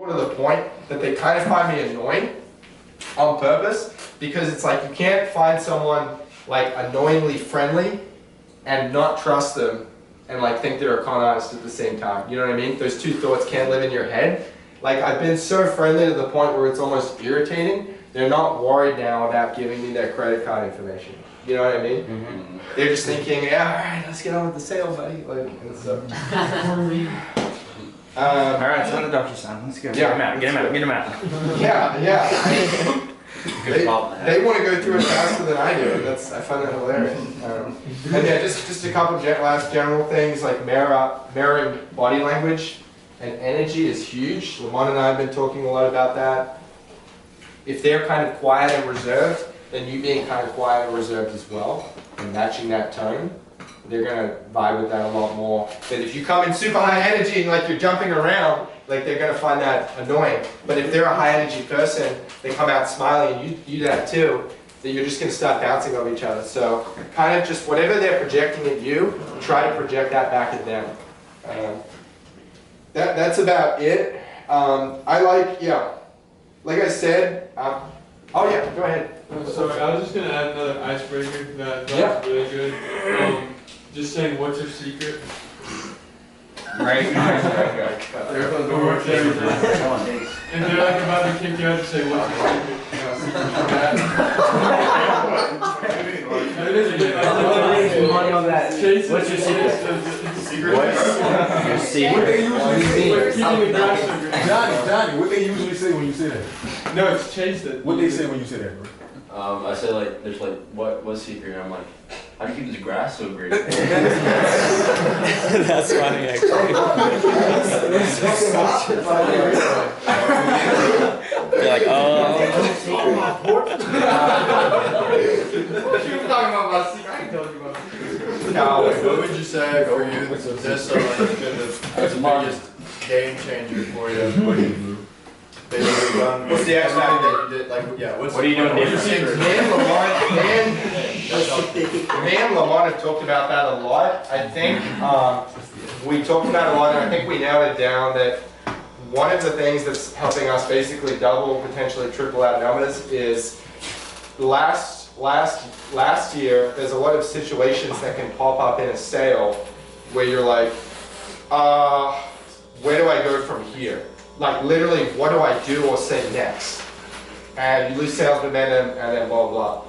to the point that they kind of find me annoying on purpose, because it's like you can't find someone like annoyingly friendly and not trust them and like think they're a con artist at the same time. You know what I mean? Those two thoughts can't live in your head. Like, I've been so friendly to the point where it's almost irritating. They're not worried now about giving me their credit card information. You know what I mean? Mm-hmm. They're just thinking, yeah, all right, let's get on with the sale, buddy. Like, and so. All right, so the DocuSign. Let's go. Yeah. Get him out. Yeah. They want to go through it faster than I do. I find that hilarious. And yeah, just a couple last general things, like mirroring body language and energy is huge. Lamont and I have been talking a lot about that. If they're kind of quiet and reserved, then you being kind of quiet and reserved as well, and matching that tone, they're going to vibe with that a lot more. But if you come in super high energy and like you're jumping around, like they're going to find that annoying. But if they're a high energy person, they come out smiling and you do that too, then you're just going to start bouncing off each other. So kind of just whatever they're projecting at you, try to project that back at them. That's about it. I like, like I said, oh yeah, go ahead. Sorry, I was just going to add another icebreaker that was really good. Just saying, what's your secret? Right. If they're like about to kick you out, just say, what's your secret? Money on that. What's your secret? What's your secret? What they usually say? Keeping the grass sugar. Johnny, what they usually say when you say that? No, it's chase it. What they say when you say that, bro? I say like, there's like, what's secret? And I'm like, how do you keep this grass so great? That's funny, actually. You're like, What you were talking about my secret? I ain't told you about secret. Cal, what would you say for you? This is the biggest game changer for you. What's the action that you did? Like, what are you doing? Me and Lamont have talked about that a lot. I think we talked about it a lot, and I think we nailed it down that one of the things that's helping us basically double, potentially triple our numbers is last year, there's a lot of situations that can pop up in a sale where you're like, where do I go from here? Like literally, what do I do or say next? And you lose sales momentum and then blah, blah.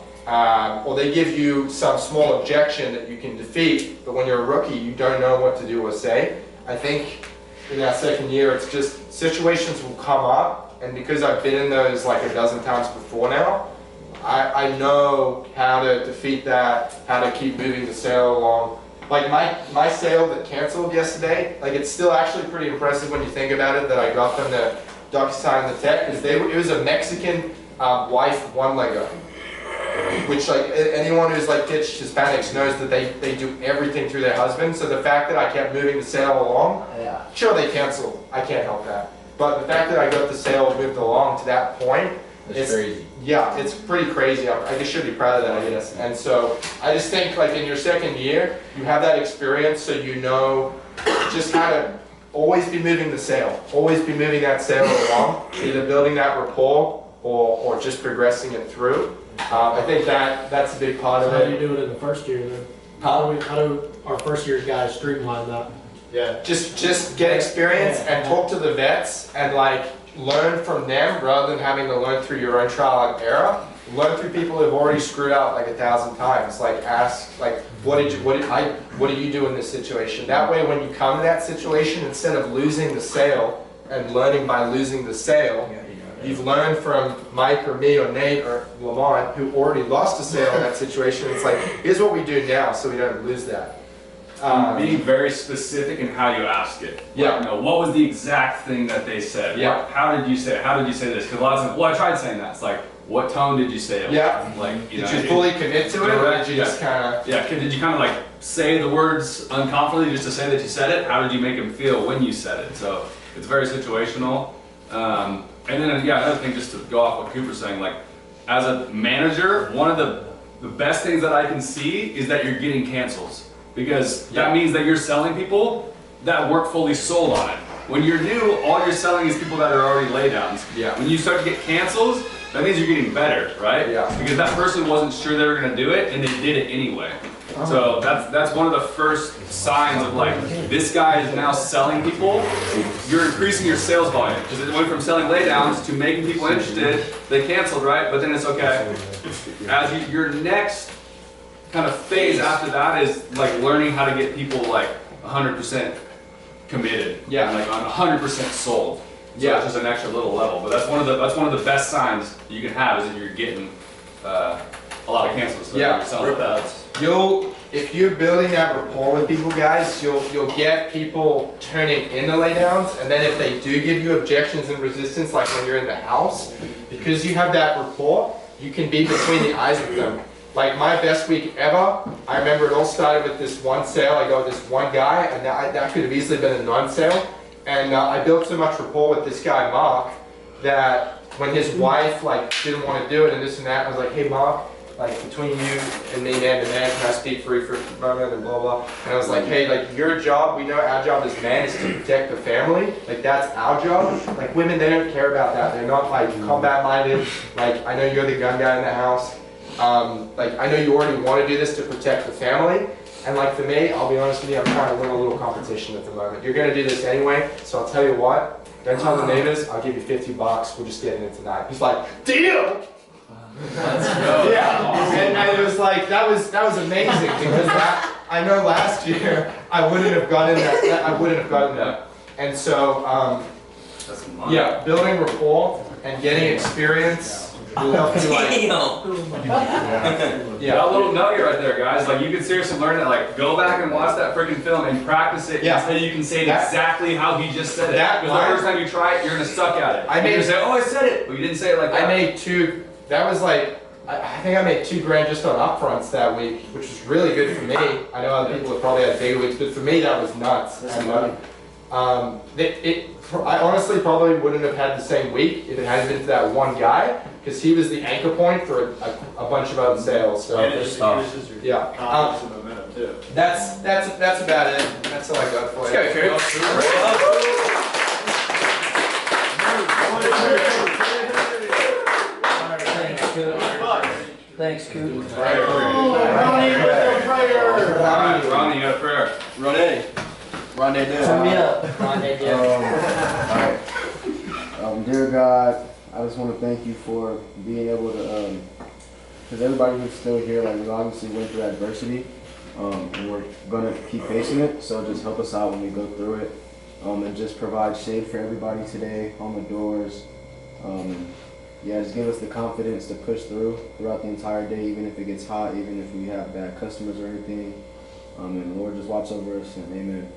Or they give you some small objection that you can defeat, but when you're a rookie, you don't know what to do or say. I think in our second year, it's just situations will come up, and because I've been in those like a dozen times before now, I know how to defeat that, how to keep moving the sale along. Like my sale that canceled yesterday, like it's still actually pretty impressive when you think about it that I got them the DocuSign and the tech, because it was a Mexican wife one-legger, which like anyone who's like ditched Hispanics knows that they do everything through their husband. So the fact that I kept moving the sale along, sure they canceled, I can't help that. But the fact that I got the sale moved along to that point, It's crazy. Yeah, it's pretty crazy. I just should be proud of that, I guess. And so I just think like in your second year, you have that experience so you know just how to always be moving the sale, always be moving that sale along, either building that rapport or just progressing it through. I think that's a big part of it. How do you do it in the first year then? How do our first year guys streamline that? Yeah, just get experience and talk to the vets and like learn from them rather than having to learn through your own trial and error. Learn through people who've already screwed up like 1,000 times. Like ask, like, what do you do in this situation? That way, when you come to that situation, instead of losing the sale and learning by losing the sale, you've learned from Mike or me or Nate or Lamont who already lost a sale in that situation. It's like, here's what we do now so we don't lose that. Being very specific in how you ask it. Yeah. Like, you know, what was the exact thing that they said? Yeah. How did you say it? How did you say this? Because a lot of times, well, I tried saying that. It's like, what tone did you say it? Yeah. With? Like, you Did know, you fully commit to it, or did you just kind of? Yeah. Did you kind of like say the words unconfidently just to say that you said it? How did you make them feel when you said it? So it's very situational. And then another thing, just to go off what Cooper's saying, like as a manager, one of the best things that I can see is that you're getting cancels. Because that means that you're selling people that weren't fully sold on it. When you're new, all you're selling is people that are already laydowns. Yeah. When you start to get cancels, that means you're getting better, right? Yeah. Because that person wasn't sure they were gonna do it and they did it anyway. So that's one of the first signs of like, this guy is now selling people. You're increasing your sales volume because it went from selling laydowns to making people interested. They canceled, right? But then it's okay. As your next kind of phase after that is like learning how to get people like 100% committed. Yeah. And like on 100% sold. So Yeah. it's just an extra little level. But that's one of the best signs you can have is if you're getting a lot of cancels. So Yeah. you're selling that. If you're building that rapport with people, guys, you'll get people turning into laydowns, and then if they do give you objections and resistance, like when you're in the house, because you have that rapport, you can be between the eyes with them. Like my best week ever, I remember it all started with this one sale. I got this one guy, and that could have easily been a non-sale. And I built so much rapport with this guy, Mark, that when his wife like didn't want to do it and this and that, I was like, hey Mark, like between you and me, man to man, can I speak for you for a moment and blah blah. And I was like, hey, like your job, we know our job as men is to protect the family. Like that's our job. Like women, they don't care about that. They're not like combat minded. Like I know you're the gun guy in the house. Like I know you already want to do this to protect the family. And like for me, I'll be honest with you, I'm trying to win a little competition at the moment. You're gonna do this anyway, so I'll tell you what. Don't tell the neighbors. I'll give you $50. We'll just get in it tonight. He's like, deal. Yeah, and it was like that was amazing because I know last year I wouldn't have gotten that. And so That's some money. yeah, building rapport and getting experience will help you like Yeah, a little nugget right there, guys. Like you can seriously learn that. Like go back and watch that freaking film and practice it Yeah. until you can say it That- exactly how he just said it. that Because the line- first time you try it, you're gonna suck at it. I You're made- gonna say, "Oh, I said it," but you didn't say it like that. I made two. That was like I think I made $2,000 just on upfronts that week, which was really good for me. I know other people have probably had bigger weeks, but for me that was nuts. And, I honestly probably wouldn't have had the same week if it hadn't been for that one guy, because he was the anchor point for a bunch of other sales. So And it just increases your yeah, confidence and momentum too. that's about it. That's all I got for you. Okay, Coop. Thanks, Coop. All right, Ronnie, you got a prayer. Ronnie. Ronnie did. Turn me up. Dear God, I just want to thank you for being able to, because everybody who's still here, like we obviously went through adversity, and we're gonna keep facing it. So just help us out when we go through it, and just provide shade for everybody today on the doors. Yeah, just give us the confidence to push throughout the entire day, even if it gets hot, even if we have bad customers or anything. And Lord, just watch over us, and amen.